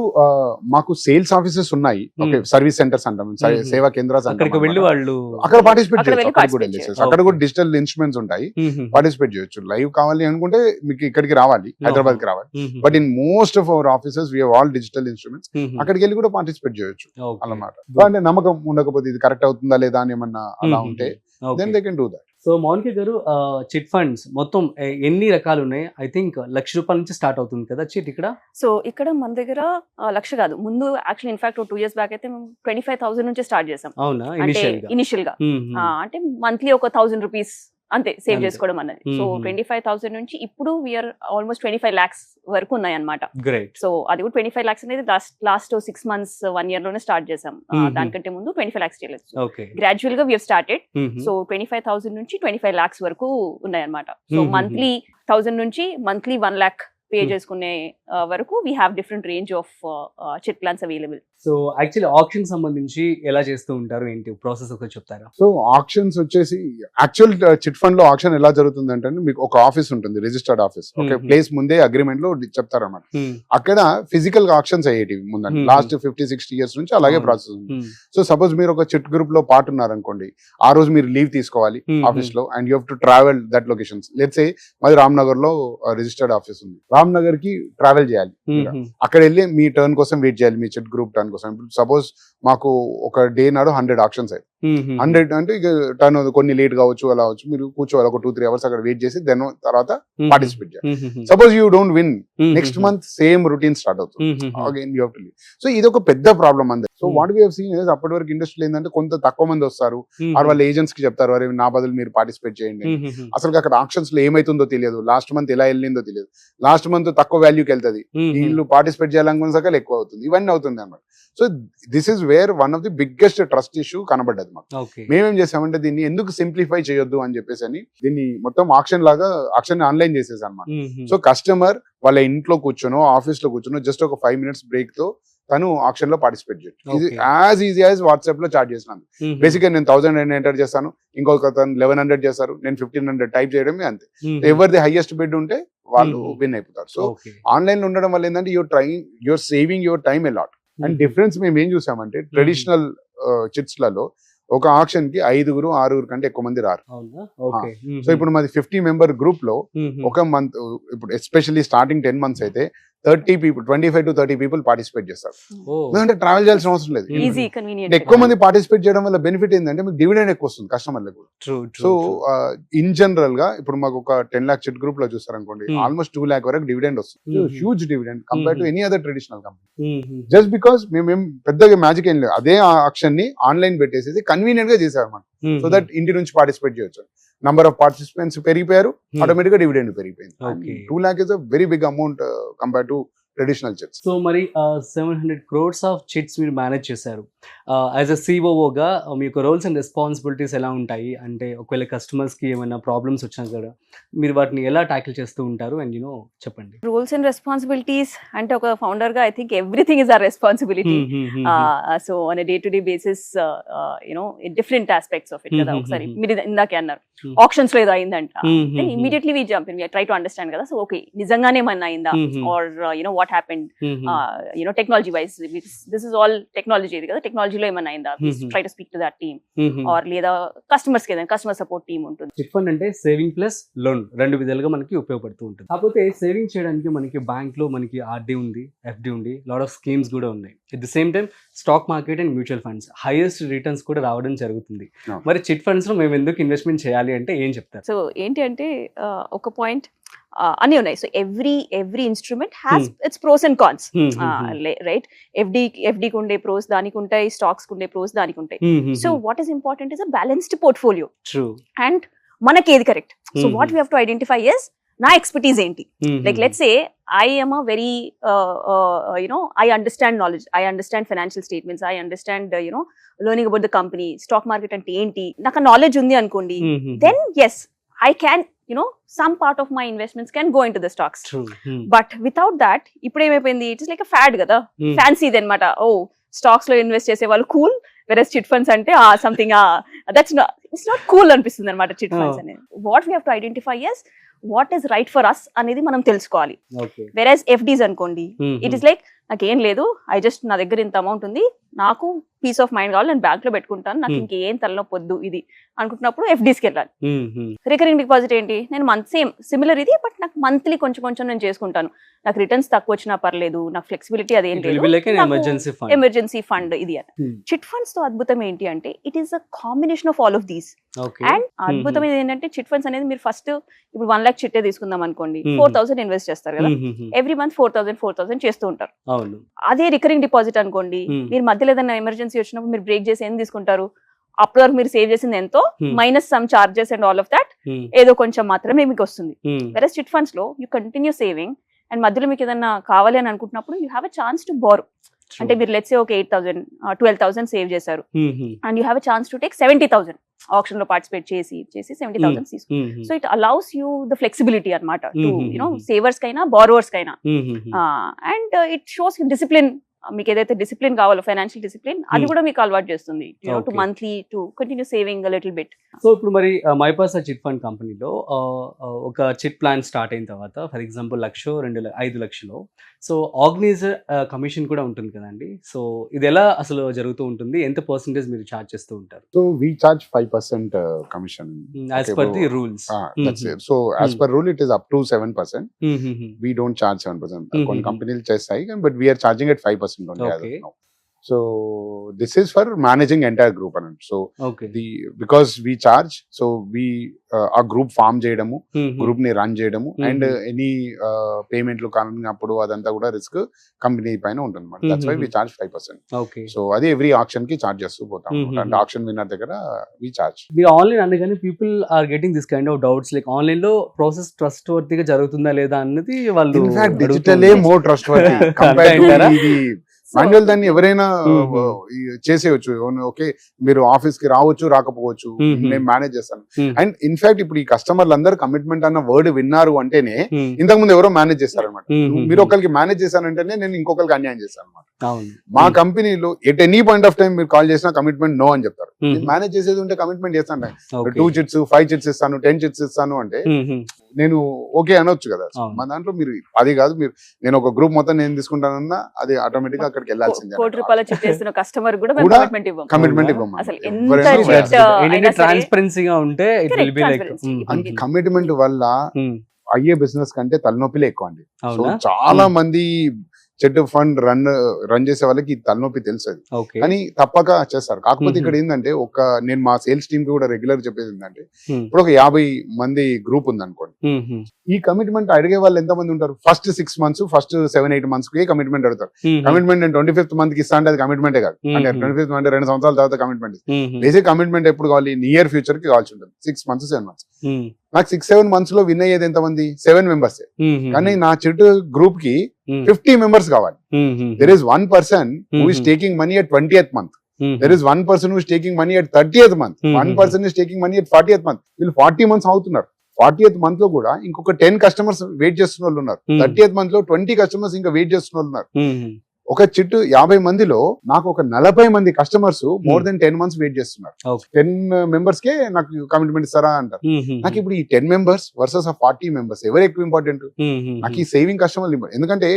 మాకు సేల్స్ ఆఫీసెస్ ఉన్నాయి, ఓకే, సర్వీస్ సెంటర్స్ అంటాం, సేవా కేంద్రాలు, అక్కడికి వెళ్ళి వాళ్ళు అక్కడ పార్టిసిపేట్ చేయొచ్చు. అక్కడ కూడా డిజిటల్ ఇన్స్ట్రుమెంట్స్ ఉంటాయి, పార్టిసిపేట్ చేయొచ్చు. లైవ్ కావాలి అనుకుంటే మీకు ఇక్కడికి రావాలి, హైదరాబాద్ కి రావాలి. But in most of our offices we have all digital instruments. అక్కడికి వెళ్ళి కూడా పార్టిసిపేట్ చేయొచ్చు అన్నమాట. అంటే నమ్మకం ఉండకపోతే ఇది కరెక్ట్ అవుతుందా లేదా అని ఏమన్నా అలా ఉంటే then they can do that. So Mounika గారు, చిట్ ఫండ్స్ మొత్తం ఎన్ని రకాలు ఉన్నాయి? ఐ థింక్ ₹1,00,000 నుంచి స్టార్ట్ అవుతుంది కదా చిట్ ఇక్కడ. సో ఇక్కడ మన దగ్గర 1,00,000 కాదు, ముందు యాక్చువల్లీ ఇన్ఫాక్ట్ 2 years బ్యాక్ అయితే మేము 25,000 నుంచి స్టార్ట్ చేసాం. అవునా, ఇనిషియల్ గా అంటే మంత్లీ ఒక 1,000 రూపీస్ అంతే సేవ్ చేసుకోవడం అన్నది. సో 25,000 నుంచి ఇప్పుడు వీఆర్ ఆల్మోస్ట్ 25 lakhs వరకు ఉన్నాయి అనమాట. సో అది కూడా 25 lakhs అనేది లాస్ట్ 6 months 1 year లోనే స్టార్ట్ చేసాం. దానికంటే ముందు 25 lakhs చేయలేదు. గ్రాడ్యువల్ గా వీఆర్ స్టార్టెడ్. సో 25,000 నుంచి 25 lakhs వరకు ఉన్నాయి అనమాట. సో మంత్లీ 1,000 నుంచి మంత్లీ 1 lakh పే చేసుకునే వరకు we have different range of chit plans available. So actually option సంబంధించి ఎలా చేస్తూ ఉంటారు, ఏంటి ప్రాసెస్ ఒకటి చెప్తారా? సో ఆప్షన్స్ వచ్చేసి యాక్చువల్ చిట్ ఫండ్ లో ఆప్షన్ ఎలా జరుగుతుంది అంటే, మీకు ఒక ఆఫీస్ ఉంటుంది, రిజిస్టర్డ్ ఆఫీస్, ఓకే, ప్లేస్ ముందే అగ్రిమెంట్ లో చెప్తారన్నమాట. అక్కడ ఫిజికల్ గా ఆప్షన్స్ అయ్యేటివి ముందండి, లాస్ట్ 50-60 years నుంచి అలాగే ప్రాసెస్ ఉంది. సో సపోజ్ మీరు ఒక చిట్ గ్రూప్ లో పార్ట్ ఉన్నారనుకోండి, ఆ రోజు మీరు లీవ్ తీసుకోవాలి ఆఫీస్ లో, and you have to travel that locations. Let's say మాది రామ్నగర్ లో రిజిస్టర్డ్ ఆఫీస్ ఉంది, రామ్ నగర్ కి ట్రావెల్ చేయాలి, అక్కడ వెళ్ళి మీ టర్న్ కోసం వెయిట్ చేయాలి, మీ చిట్ గ్రూప్ టర్న్ కోసం. ఇప్పుడు సపోజ్ మాకు ఒక డే నాడు 100 ఆప్షన్స్ అయ్యి 100 అంటే ఇక టర్న్ కొన్ని లేట్ కావచ్చు, అలా అవచ్చు, మీరు కూర్చోవాలి ఒక 2-3 అవర్స్ అక్కడ వెయిట్ చేసి దెన్ తర్వాత పార్టిసిపేట్ చేయాలి. Suppose you don't win, next month same routine start అవుతుంది, again you have to leave. So ఇది ఒక పెద్ద ప్రాబ్లం అందరు. So what we have seen is అప్పటి వరకు ఇండస్ట్రీ ఏంటంటే కొంత తక్కువ మంది వస్తారు, వాళ్ళ ఏజెంట్స్ కి చెప్తారు అరే నా బదులు మీరు పార్టిసిపేట్ చేయండి. అసలు అక్కడ ఆప్షన్స్ లో ఏమైతుందో తెలియదు, లాస్ట్ మంత్ ఎలా వెళ్ళిందో తెలియదు, లాస్ట్ మంత్ తక్కువ వాల్యూకి వెళ్తుంది, వీళ్ళు పార్టిసిపేట్ చేయాలనుకున్న సగలు ఎక్కువ అవుతుంది, ఇవన్నీ అవుతుంది అన్నమాట. So this is where one of the biggest trust issue కనబడ్డది మాకు. మేమేం చేసామంటే దీన్ని ఎందుకు సింప్లిఫై చేయొద్దు అని చెప్పేసి అని దీన్ని మొత్తం ఆక్షన్ ఆన్లైన్ చేసేసి అనమాట. సో కస్టమర్ వాళ్ళ ఇంట్లో కూర్చోనో ఆఫీస్ లో కూర్చోనో జస్ట్ ఒక 5 minutes బ్రేక్ తో తను ఆక్షన్ లో పార్టిసిపేట్ చేయొచ్చు. ఇది యాజ్ ఈజీ యాజ్ వాట్సాప్ లో చార్ట్ చేసినాను. బేసిక్ గా నేను 1000 ఎంటర్ చేస్తాను, ఇంకొక 1100 చేస్తారు, నేను 1500 టైప్ చేయడమే అంతే. ఎవరిది హైయెస్ట్ బిడ్ ఉంటే వాళ్ళు విన్ అయిపోతారు. సో ఆన్లైన్ లో ఉండడం వల్ల ఏంటంటే your saving your time a lot. And difference మేము ఏం చూసామంటే ట్రెడిషనల్ చిట్స్ లలో ఒక ఆక్షన్ కి 5-6 కంటే ఎక్కువ మంది రారు. సో ఇప్పుడు మాది 50 member గ్రూప్ లో ఒక మంత్, ఇప్పుడు ఎస్పెషల్లీ స్టార్టింగ్ 10 months అయితే 30 people, 25 to 30 people పార్టిసిపేట్ చేస్తారు. ఎందుకంటే ట్రావెల్ చేయాల్సిన అవసరం లేదు. Easy convenient. ఎక్కువ మంది పార్టిసిపేట్ చేయడం వల్ల బెనిఫిట్ ఏంటంటే మీకు డివిడెండ్ ఎక్కువ వస్తుంది కస్టమర్లకు కూడా. సో ఇన్ జనరల్ గా ఇప్పుడు మాకు ఒక 10 lakh చిట్ గ్రూప్ లో చూస్తారు అనుకోండి, ఆల్మోస్ట్ 2 lakh వరకు డివిడెండ్ వస్తుంది. Huge dividend compare to any other traditional company. Just because మేము పెద్దగా మ్యాజిక్ ఏం లేదు, అదే ఆక్షన్ ని ఆన్లైన్ పెట్టేసి కన్వీనియంట్ గా చేశారు అన్నమాట. సో దట్ ఇంటి నుంచి పార్టిసిపేట్ చేయొచ్చు. నంబర్ ఆఫ్ పార్టిసిపెంట్స్ పెరిగిపోయారు, ఆటోమేటిక్ గా డివిడెండ్ పెరిగిపోయింది. 2 lakh is a very big amount compare to traditional chits. So మరి 700 crores ఆఫ్ చిట్స్ మీరు మేనేజ్ చేశారు. యాజ్ అ సిఓఓగా మీకు రోల్స్ అండ్ రెస్పాన్సిబిలిటీస్ ఎలా ఉంటాయి? అంటే ఒకవేళ కస్టమర్స్కి ఏమైనా ప్రాబ్లమ్స్ వచ్చినా కూడా మీరు వాటిని ఎలా ట్యాకిల్ చేస్తూ ఉంటారు? అండ్ చెప్పండి. రూల్స్ అండ్ రెస్పాన్సిబిలిటీస్ అంటే ఒక ఫౌండర్ గా I think everything is our responsibility. So on day to day basis different aspects of it కదా. ఒకసారి మీరు ఇందాకే అన్నారు ఆప్షన్స్ లో ఏదో అయిందంట, immediately we jump in, we try to understand కదా. సో ఓకే నిజంగానే ఏమన్నా అయిందా, or what happened, technology wise, this is all technology కదా, టెక్నాలజీలో ఏమైనా అయిందా, try to speak to that team, or లేదా కస్టమర్స్ కి కస్టమర్ సపోర్ట్ టీమ్ ఉంటుంది. చిట్ ఫండ్ అంటే సేవింగ్ ప్లస్ లోన్ రెండు విధాలుగా మనకి ఉపయోగపడుతూ ఉంటుంది. కాకపోతే సేవింగ్ చేయడానికి మనకి బ్యాంక్ లో మనకి ఆర్డీ ఉంది, ఎఫ్డి ఉంది, లాట్ ఆఫ్ స్కీమ్స్ కూడా ఉన్నాయి. At the same time stock market and mutual funds highest returns కూడా రావడం జరుగుతుంది. మరి చిట్ ఫండ్స్ లో మేము ఎందుకు ఇన్వెస్ట్మెంట్ చేయాలి అంటే ఏం చెప్తారు? సో ఏంటి అంటే ఒక పాయింట్ అన్నీ ఉన్నాయి. So every instrument has its pros and cons, right? ఎఫ్డీకి ఉండే ప్రోస్ దానికి ఉంటాయి, స్టాక్స్ ఉండే ప్రోస్ దానికి ఉంటాయి. So what is important is a balanced portfolio. And మనకి ఏది correct? So what we have to identify is నా ఎక్స్పర్టీస్ ఏంటి. Like let's say I am a very I understand knowledge, I understand financial statements, I understand learning about the company, stock market ante enti, naka knowledge undi ankondi, then yes I can some part of my investments can go into the stocks. True. But without that ippudu emayipoyindi, it is like a fad kada, fancy denmata. Oh, stocks lo invest chese vallu cool, whereas chit funds ante something that's not, it's not cool anpistundi anamata chit funds ane. What we have to identify is what is right for us అనేది మనం తెలుసుకోవాలి. వెరస్ FDs అనుకోండి, it is like నాకేం లేదు, I just నా దగ్గర ఇంత amount ఉంది, నాకు పీస్ ఆఫ్ మైండ్ కావాలి, నేను బ్యాంక్ లో పెట్టుకుంటాను, నాకు ఇంకేం తలనొప్పి వద్దు ఇది అనుకుంటున్నప్పుడు ఎఫ్డీస్కి వెళ్ళాలి. రికరింగ్ డిపాజిట్ ఏంటి, నేను సిమిలర్ ఇది, బట్ నాకు మంత్లీ కొంచెం కొంచెం నేను చేసుకుంటాను, నాకు రిటర్న్స్ తక్కువ వచ్చినా పర్లేదు, నాకు ఫ్లెక్సిబిలిటీ అదేం లేదు, ఎమర్జెన్సీ ఫండ్ ఇది అని. చిట్ ఫండ్స్ తో అద్భుతం ఏంటి అంటే it is a combination of all of these. And అద్భుతం ఏంటంటే చిట్ ఫండ్స్ అనేది మీరు ఫస్ట్ ఇప్పుడు 1 lakh చిట్టే తీసుకుందాం అనుకోండి, 4,000 ఇన్వెస్ట్ చేస్తారు కదా, ఎవ్రీ మంత్ 4,000 చేస్తూ ఉంటారు. అదే రికరింగ్ డిపాజిట్ అనుకోండి, మీరు మధ్యలో ఏదైనా ఎమర్జెన్సీ వచ్చినప్పుడు మీరు బ్రేక్ చేసి ఏం తీసుకుంటారు, అప్పటి వరకు మీరు సేవ్ చేసింది ఎంతో minus some charges and all of that ఏదో కొంచెం మాత్రమే మీకు వస్తుంది. వెరస్ చిట్ ఫండ్స్ లో యూ కంటిన్యూ సేవింగ్, అండ్ మధ్యలో మీకు ఏదైనా కావాలి అని అనుకుంటున్నప్పుడు you have a chance to borrow. అంటే మీరు లెట్స్ సే ఒక 8,000 12,000 సేవ్ చేశారు, and you have a chance to take 70,000 option లో పార్టిసిపేట్ చేసి 70,000 తీసుకు. So it allows you the flexibility అనమాట టు సేవర్స్ కైనా బారోవర్స్ కైనా. అండ్ ఇట్ షోస్ డిసిప్లిన్ మీకు ఏదైతే డిసిప్లిన్ కావాలో ఫైనాన్షియల్ డిసిప్లిన్ అది Hmm. కూడా మీకు అలవాటు చేస్తుంది to Okay. Monthly to continue saving little bit. So ఇప్పుడు మరి మైపాసా చిట్ ఫండ్ కంపెనీలో ఒక చిట్ ప్లాన్ స్టార్ట్ అయిన తర్వాత ఫర్ ఎగ్జాంపుల్ 5 లక్షలు సో ఆర్గనైజర్ కమిషన్ కూడా ఉంటుంది కదండి. సో ఇది ఎలా అసలు జరుగుతూ ఉంటుంది, ఎంత పర్సెంటేజ్ మీరు ఛార్జ్ చేస్తూ ఉంటారు So we charge 5% commission. As per the rules? That's it. So as per rule, it is up to 7%. We don't charge 7%. కొన్ని కంపెనీలు చేస్తాయి, but we are charging at 5% only as Okay. of now. So this is for managing entire group and so okay. because we charge, so we ఆ group form చేయడము, group ని run చేయడము, and any పేమెంట్లు కానప్పుడు అదంతా కూడా risk company పైన ఉంటుంది అనమాట. That's why we charge 5%. Okay. So అది ఎవ్రీ ఆప్షన్ కి చార్జ్ చేస్తూ పోతాం Mhm. అండ్ ఆప్షన్ విన్నర్ దగ్గర వి చార్జ్. మీరు ఆన్లైన్ అనగానే people are getting this kind of doubts like online లో ప్రాసెస్ ట్రస్ట్ వర్తీగా జరుగుతుందా లేదా అన్నది వాళ్ళు ఇన్ఫాక్ట్ అడుగుతూ డిజిటలే ఉంటారు. More trust worthy compare to అంటారా? ఇది మాన్యువల్. దాన్ని ఎవరైనా చేసేయచ్చు. ఓకే, మీరు ఆఫీస్ కి రావచ్చు, రాకపోవచ్చు, నేను మేనేజ్ చేస్తాను. అండ్ ఇన్ఫాక్ట్ ఇప్పుడు ఈ కస్టమర్లు అందరూ కమిట్మెంట్ అన్న వర్డ్ విన్నారు అంటేనే ఇంతకు ముందు ఎవరో మేనేజ్ చేస్తారనమాట. మీరు ఒకరికి మేనేజ్ చేశానంటేనే నేను ఇంకొకరికి అన్యాయం చేస్తాను అనమాట. మా కంపెనీలో at any point of time మీరు కాల్ చేసినా కమిట్మెంట్ నో అని చెప్తారు. మేనేజ్ చేసేది ఉంటే కమిట్మెంట్ చేస్తాను. 2 చిట్స్ 5 చిట్స్ ఇస్తాను, 10 చిట్స్ ఇస్తాను అంటే నేను ఓకే అనొచ్చు కదా. మా దాంట్లో మీరు అది కాదు, మీరు నేను ఒక గ్రూప్ మొత్తం నేను తీసుకుంటానన్నా అది ఆటోమేటిక్ గా అక్కడికి వెళ్ళాల్సిందే. ₹1 చిట్ చేస్తున్న కస్టమర్ కూడా కూడా కమిట్మెంట్ ఇవ్వం. కమిట్మెంట్ ఇవ్వం. అసలు ఎవరైనా ఎంత చేయాలి. అయినా సరే- ట్రాన్స్పరెన్సీగా ఉంటే it will be like and commitment వల్ల అయ్యే బిజినెస్ కంటే తలనొప్పిలే ఎక్కువ అండి. సో అవునా? చాలా మంది చెట్టు ఫండ్ రన్ చేసే వాళ్ళకి తలనొప్పి తెలుసు, ఓకే. కానీ తప్పక చేస్తారు. కాకపోతే Mhm. ఇక్కడ ఏంటంటే నేను మా సేల్స్ టీమ్ కి కూడా రెగ్యులర్ చెప్పేది ఏంటంటే, Hmm. ఇప్పుడు ఒక 50 మంది గ్రూప్ ఉంది అనుకోండి. ఈ కమిట్మెంట్ అడిగే వాళ్ళు ఎంత మంది ఉంటారు? ఫస్ట్ 6 months, ఫస్ట్ 7-8 months కి కమిట్మెంట్ అడుగుతారు. కమిట్మెంట్ నేను 25th month కి ఇస్తా అంటే అది కమిట్మెంటే కాదు. అంటే 25th అంటే 2 సంవత్సరాల తర్వాత కమిట్మెంట్. బేసిక్ కమిట్మెంట్ ఎప్పుడు కావాలి? నియర్ ఫ్యూచర్ కి కావాల్సి ఉంటుంది. 6 months 7 months. నాకు 6-7 months లో విన్ అయ్యేది ఎంత మంది? 7 members. కానీ నా చెట్టు గ్రూప్ కి 50 members కావాలి. There is one person who is taking money at 20th month. There is one person who is taking money at 30th month. One person is taking money at 40th month. వీళ్ళు 40 months అవుతున్నారు. 40th month లో కూడా ఇంకొక 10 customers wait చేస్తున్న వాళ్ళు ఉన్నారు. 30th month లో 20 customers ఇంకా వెయిట్ చేస్తున్న వాళ్ళు ఉన్నారు. ఒక చిట్టు 50 మందిలో నాకు ఒక 40 మంది customers more than 10 months wait చేస్తున్నారు. Okay. 10 members కే నాకు కమిట్మెంట్ ఇస్తారా అంటారు. నాకు ఇప్పుడు ఈ 10 members వర్సెస్ 40 members ఎవరు ఎక్కువ ఇంపార్టెంట్? నాకు ఈ సేవింగ్ కస్టమర్లు ఇంపార్టెంట్. ఎందుకంటే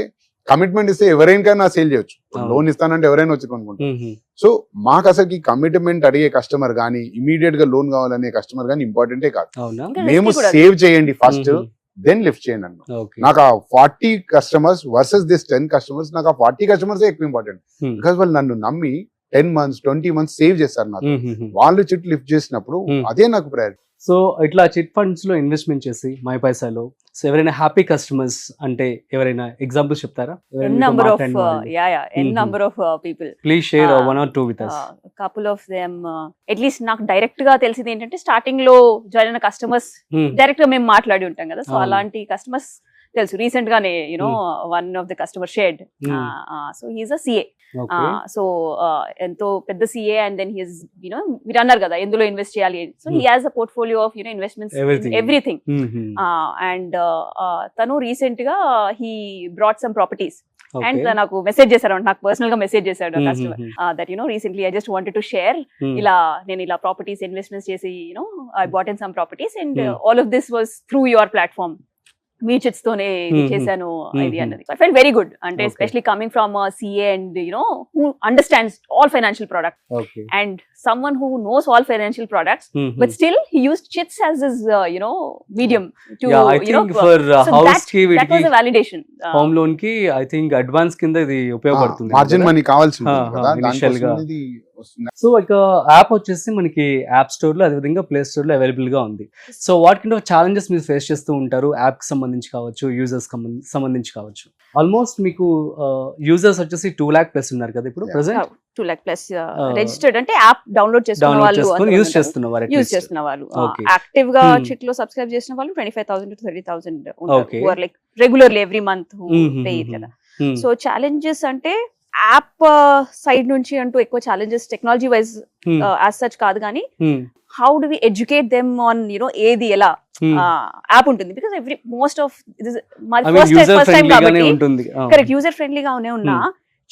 కమిట్మెంట్ ఇస్తే ఎవరైనా సేల్ చేయొచ్చు. అవును. లోన్ ఇస్తానంటే ఎవరైనా వచ్చి కొనుక్కుంటారు. సో మాకు అసలు కమిట్మెంట్ అడిగే కస్టమర్ గానీ, ఇమీడియట్ గా లోన్ కావాలనే కస్టమర్ గానీ ఇంపార్టెంటే కాదు. అవునా? ఇంకా మేము risky కూడా. సేవ్ చేయండి ఫస్ట్, దెన్ లిఫ్ట్ చేయండి అన్న. ఓకే. నాకు ఆ 40 customers వర్సెస్ దిస్ 10 customers, నాకు ఆ 40 customers ఎక్కువ ఇంపార్టెంట్. బికాస్ వాళ్ళు నన్ను నమ్మి 10 months 20 months సేవ్ చేస్తారు నాకు. వాళ్ళు చిట్ లిఫ్ట్ చేసినప్పుడు అదే నాకు ప్రయారిటీ. సో ఇట్లా చిట్ ఫండ్స్ లో ఇన్వెస్ట్మెంట్ చేసి మై పైసాలో సో ఎవరైనా హ్యాపీ కస్టమర్స్ అంటే ఎవరైనా ఎగ్జాంపుల్స్ చెప్తారా? number of number of people. Please share Ah, 1 or 2 with us. couple of them at least నాకు డైరెక్ట్ గా తెలిసింది ఏంటంటే స్టార్టింగ్ లో జాయిన్ అయిన కస్టమర్స్ డైరెక్ట్ గా మేము మాట్లాడి ఉంటాం కదా. సో అవును. అలాంటి కస్టమర్స్ తెలుసు. రీసెంట్ గానే one of the customer shared. So he's a CA. Okay. So ఎంతో పెద్ద సిఏ అండ్ దెన్ హీస్ మీరు అన్నారు కదా ఎందులో ఇన్వెస్ట్ చేయాలి. So he has a portfolio of investments everything. And తను రీసెంట్ గా he brought some properties and నాకు మెసేజ్ చేశారు, నాకు పర్సనల్ గా మెసేజ్ చేశాడు customer that recently I just wanted to share ఇలా నేను ఇలా ప్రాపర్టీస్ ఇన్వెస్ట్మెంట్స్ చేసి I bought in some properties and all of this was through your platform. Me chits తోనే చేశాను ఇది అన్నది. I felt very good. అంటే especially coming from CA and who understands all financial products and someone who knows all financial products, but still he used chits as his medium to I think for so house ki that was a validation. Home loan కి I think advance కింద ఇది ఉపయోగపడుతుంది. Margin money కావాల్సి ఉంటుంది కదా, initial గా. దానికోసం ఇది వస్తుంది. సో ఇక యాప్ వచ్చేసి మనకి యాప్ స్టోర్ లో అదేవిధంగా ప్లే స్టోర్ లో అవైలబుల్ గా ఉంది. So what kind of challenges మీరు ఫేస్ చేస్తూ ఉంటారు యాప్ కి సంబంధించి కావచ్చు, యూజర్స్ సంబంధించి కావచ్చు? ఆల్మోస్ట్ మీకు యూజర్స్ వచ్చేసి 2 lakh plus ఉన్నారు కదా ఇప్పుడు ప్రెసెంట్. 2 lakh plus registered అంటే యాప్ డౌన్లోడ్ చేసుకున్న వాళ్ళు, యూజ్ చేస్తున్నారు, యూజ్ చేస్తున్న వాళ్ళు, యాక్టివ్ గా చిట్ లో సబ్స్క్రైబ్ చేసిన వాళ్ళు 25,000 to 30,000 ఉంటారు like regularly every month pay కదా. సో ఛాలెంజెస్ అంటే యాప్ సైడ్ నుంచి అంటూ ఎక్కువ challenges technology wise as such కాదు, కానీ how do we educate them on ఏది ఎలా యాప్ ఉంటుంది. Because every most of first time కాబట్టి కరెక్ట్ యూజర్ ఫ్రెండ్లీగానే ఉన్నా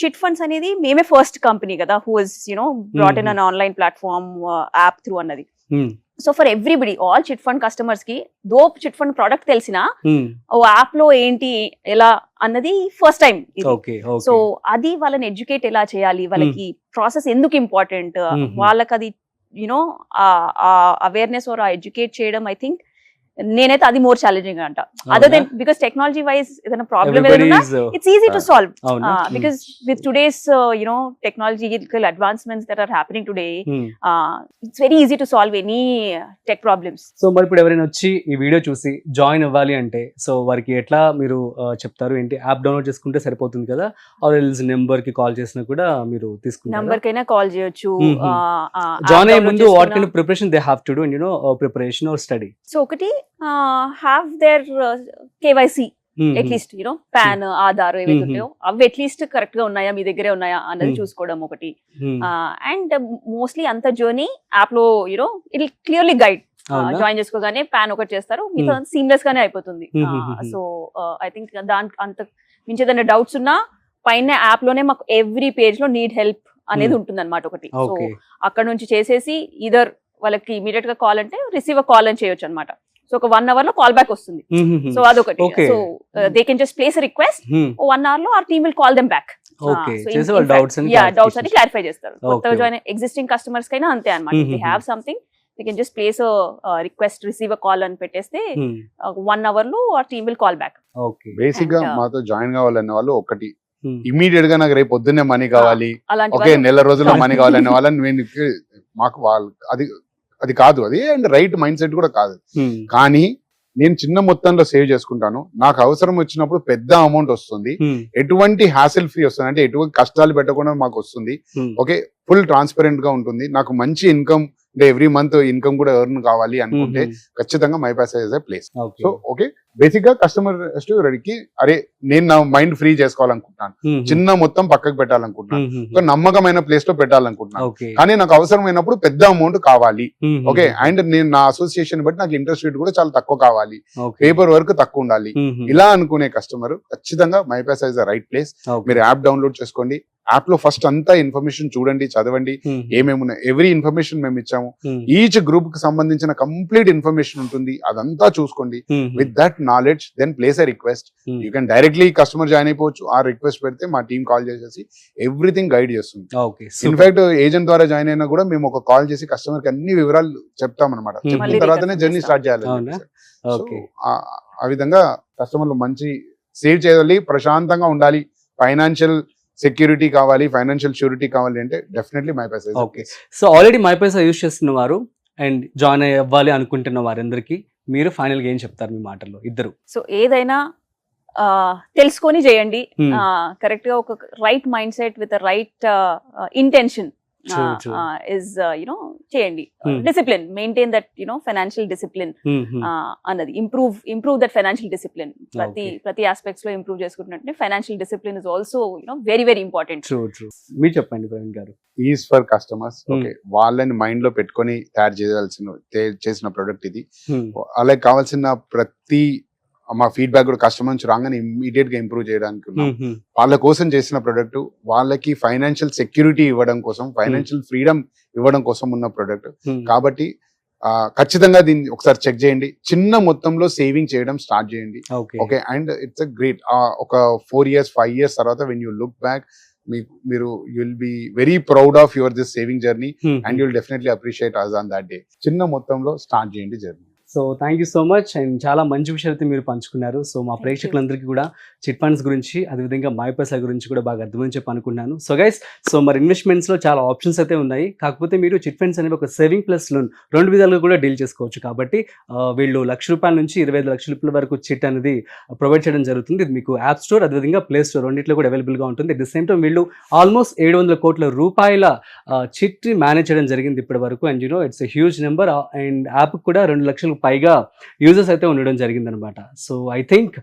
చిట్ ఫండ్స్ అనేది మేమే ఫస్ట్ కంపెనీ కదా who is brought in an online platform app through అన్నది. So for everybody all chit fund customers కి దో చిట్ ఫండ్ ప్రోడక్ట్ తెలిసిన ఓ app లో ఏంటి ఎలా అన్నది ఫస్ట్ టైం. సో అది వాళ్ళని ఎడ్యుకేట్ ఎలా చేయాలి, వాళ్ళకి ప్రాసెస్ ఎందుకు ఇంపార్టెంట్, వాళ్ళకి అది అవేర్నెస్ ఆర్ ఎడ్యుకేట్ చేయడం ఐ థింక్ నేనైతే అది మోర్ ఛాలెంజింగ్ అంట. Other than because technology wise ఏదైనా ప్రాబ్లమ్ ఏదైనా it's easy to solve because with today's technological advancements that are happening today it's very easy to solve any tech problems. So మరి ఇప్పుడు ఎవరైనా వచ్చి ఈ వీడియో చూసి join అవ్వాలి అంటే సో వారికి ఎట్లా మీరు చెప్తారు ఏంటి? యాప్ డౌన్లోడ్ చేసుకుంటే సరిపోతుంది కదా, ఆర్ ఎల్స్ నెంబర్ కి కాల్ చేసినా కూడా మీరు తీసుకుంటారు? నెంబర్ కైనా కాల్ చేయొచ్చు. జాయిన్ అయ్యే ముందు what kind of preparation they have to do and preparation or study? So ఒకటి have their KYC at least PAN Aadhaar ఏవైతే ఉంటాయో అవి అట్లీస్ట్ కరెక్ట్ గా ఉన్నాయా, మీ దగ్గరే ఉన్నాయా అన్నది చూసుకోవడం ఒకటి. అండ్ మోస్ట్లీ అంత జర్నీ యాప్ లో ఇట్ క్లియర్లీ గైడ్. జాయిన్ చేసుకోగానే పాన్ ఒకటి చేస్తారు, మీతో సీమ్లెస్ గానే అయిపోతుంది. సో ఐ థింక్ దానికి అంత మించి ఏదైనా డౌట్స్ ఉన్నా పైన యాప్ లోనే మాకు ఎవ్రీ పేజ్ లో నీడ్ హెల్ప్ అనేది ఉంటుంది అనమాట ఒకటి. సో అక్కడ నుంచి చేసేసి ఇదర్ వాళ్ళకి ఇమీడియట్ గా కాల్ అంటే రిసీవ్ కాల్ అని చేయొచ్చు అనమాట. సో ఒక 1 hour లో కాల్ బ్యాక్ వస్తుంది. సో అదొకటి. So they can just place request, 1 hour లో our team will call them back. Doubts అని క్లారిఫై చేస్తారు. కొత్తగా జాయిన్ ఎగ్జిస్టింగ్ కస్టమర్స్ కైనా అంతే అనమాట. They have something they can just place request receive call అని పెట్టేస్తే 1 hour లో our team will call back. Basic గా మాతో జాయిన్ కావాలనే వాళ్ళు ఒకటి ఇమీడియట్ గా నాకు రేపు పొద్దున్నే మనీ కావాలి, ఓకే నెల రోజుల్లో మనీ కావాలనే వాళ్ళని మాకు వాళ్ళు అది కాదు, అది అండ్ రైట్ మైండ్ సెట్ కూడా కాదు. కానీ నేను చిన్న మొత్తంలో సేవ్ చేసుకుంటాను, నాకు అవసరం వచ్చినప్పుడు పెద్ద అమౌంట్ వస్తుంది, ఎటువంటి హ్యాసిల్ ఫ్రీ వస్తుంది, అంటే ఎటువంటి కష్టాలు పెట్టకుండా మాకు వస్తుంది. ఓకే ఫుల్ ట్రాన్స్పరెంట్ గా ఉంటుంది, నాకు మంచి ఇన్కమ్ అంటే ఎవ్రీ మంత్ ఇన్కమ్ కూడా ఎర్న్ కావాలి అనుకుంటే ఖచ్చితంగా my passage is a place. So okay basic గా కస్టమర్ రెడీకి అరే నేను నా మైండ్ ఫ్రీ చేసుకోవాలనుకుంటున్నాను, చిన్న మొత్తం పక్కకు పెట్టాలనుకుంటున్నాను, ఒక నమ్మకమైన ప్లేస్ లో పెట్టాలనుకుంటున్నాను, కానీ నాకు అవసరమైనప్పుడు పెద్ద అమౌంట్ కావాలి. ఓకే అండ్ నేను నా అసోసియేషన్ బట్టి నాకు ఇంట్రెస్ట్ రేట్ కూడా చాలా తక్కువ కావాలి, పేపర్ వర్క్ తక్కువ ఉండాలి, ఇలా అనుకునే కస్టమర్ ఖచ్చితంగా my passage the right place. మీరు యాప్ డౌన్లోడ్ చేసుకోండి, యాప్ లో ఫస్ట్ అంతా ఇన్ఫర్మేషన్ చూడండి, చదవండి, ఏమేమి ఉన్నాయి, ఎవ్రీ ఇన్ఫర్మేషన్ మేము ఇచ్చాము. ఈచ్ గ్రూప్ కి సంబంధించిన కంప్లీట్ ఇన్ఫర్మేషన్ ఉంటుంది, అదంతా చూసుకోండి. With that knowledge then place a request. You can directly customer join అయిపోవచ్చు, ఆ రిక్వెస్ట్ పెడితే మా టీం కాల్ చేసేసి ఎవ్రీథింగ్ గైడ్ చేస్తుంది. ఇన్ఫాక్ట్ ఏజెంట్ ద్వారా జాయిన్ అయినా కూడా మేము ఒక కాల్ చేసి కస్టమర్ కి అన్ని వివరాలు చెప్తాం అనమాట. చెప్పిన తర్వాతనే జర్నీ స్టార్ట్ చేయాలి. ఆ విధంగా కస్టమర్లు మంచి సేవ్ చేయాలి, ప్రశాంతంగా ఉండాలి, ఫైనాన్షియల్ సెక్యూరిటీ కావాలి, ఫైనాన్షియల్ షూరిటీ కావాలి అంటే definitely my Paisa. Okay so already my Paisa use చేస్తున్న వారు అండ్ జాయిన్ అవ్వాలి అనుకుంటున్న వారందరికీ మీరు ఫైనల్ గా ఏం చెప్తారు మీ మాటల్లో ఇద్దరు? సో ఏదైనా తెలుసుకొని చేయండి, కరెక్ట్ గా ఒక right mindset with right intention is చేయండి. Discipline maintain that financial discipline అన్నది ఇంప్రూవ్ దట్ ఫైనాన్షియల్ డిసిప్లిన్. ప్రతి ఆస్పెక్ట్స్ లో ఇంప్రూవ్ చేసుకుంటున్నట్టు financial discipline is also very very important. మీరు చెప్పండి Praveen garu. Is for customers. Okay వాళ్ళని మైండ్ లో పెట్టుకొని చేసిన ప్రొడక్ట్ ఇది. అలాగే కావాల్సిన ప్రతి మా ఫీడ్బ్యాక్ కూడా కస్టమర్ నుంచి రాగానే ఇమీడియట్ గా ఇంప్రూవ్ చేయడానికి వాళ్ళ కోసం చేసిన ప్రొడక్ట్, వాళ్ళకి ఫైనాన్షియల్ సెక్యూరిటీ ఇవ్వడం కోసం, ఫైనాన్షియల్ ఫ్రీడమ్ ఇవ్వడం కోసం ఉన్న ప్రొడక్ట్. కాబట్టి ఖచ్చితంగా దీన్ని ఒకసారి చెక్ చేయండి, చిన్న మొత్తంలో సేవింగ్ చేయడం స్టార్ట్ చేయండి. Okay and it's a great ఒక 4 years 5 years తర్వాత వెన్ యూ లుక్ బ్యాక్ మీరు will be very proud of your this saving journey and you'll definitely appreciate us on that day. చిన్న మొత్తంలో స్టార్ట్ చేయండి journey. So thank you so much and చాలా మంచి విషయాలైతే మీరు పంచుకున్నారు. So మా ప్రేక్షకులందరికీ కూడా చిట్ ఫండ్స్ గురించి అదేవిధంగా మై పైసా గురించి కూడా బాగా అర్థమని చెప్పి అనుకున్నాను. సో గైస్ సో మరి ఇన్వెస్ట్మెంట్స్లో చాలా ఆప్షన్స్ అయితే ఉన్నాయి, కాకపోతే మీరు చిట్ ఫండ్స్ అనేవి ఒక సేవింగ్ ప్లస్ లోన్ 2 విధాలుగా కూడా డీల్ చేసుకోవచ్చు. కాబట్టి వీళ్ళు ₹1,00,000 నుంచి 25 లక్షల వరకు చిట్ అనేది ప్రొవైడ్ చేయడం జరుగుతుంది. ఇది మీకు యాప్ స్టోర్ అదేవిధంగా ప్లే స్టోర్ రెండింటిలో కూడా అవైలబుల్గా ఉంటుంది. అట్ ద సేమ్ టైం వీళ్ళు ఆల్మోస్ట్ 700 కోట్ల రూపాయల చిట్ మేనేజ్ చేయడం జరిగింది ఇప్పటి వరకు. And it's a huge number and app కూడా 2 లక్షలకు పైగా యూజర్స్ అయితే ఉండడం జరిగిందనమాట. సో ఐ థింక్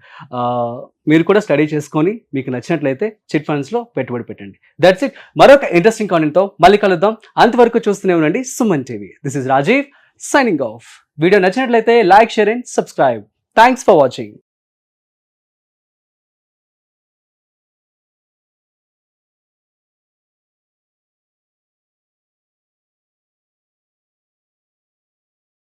మీరు కూడా స్టడీ చేసుకొని మీకు నచ్చినట్లయితే చిట్ ఫండ్స్ లో పెట్టుబడి పెట్టండి. That's it. మరొక ఇంట్రెస్టింగ్ కాంటెంట్ తో మళ్ళీ కలుద్దాం. అంతవరకు చూస్తూనే ఉండండి Suman TV. This is Rajiv signing off. Video నచ్చినట్లయితే like, share and subscribe. Thanks for watching.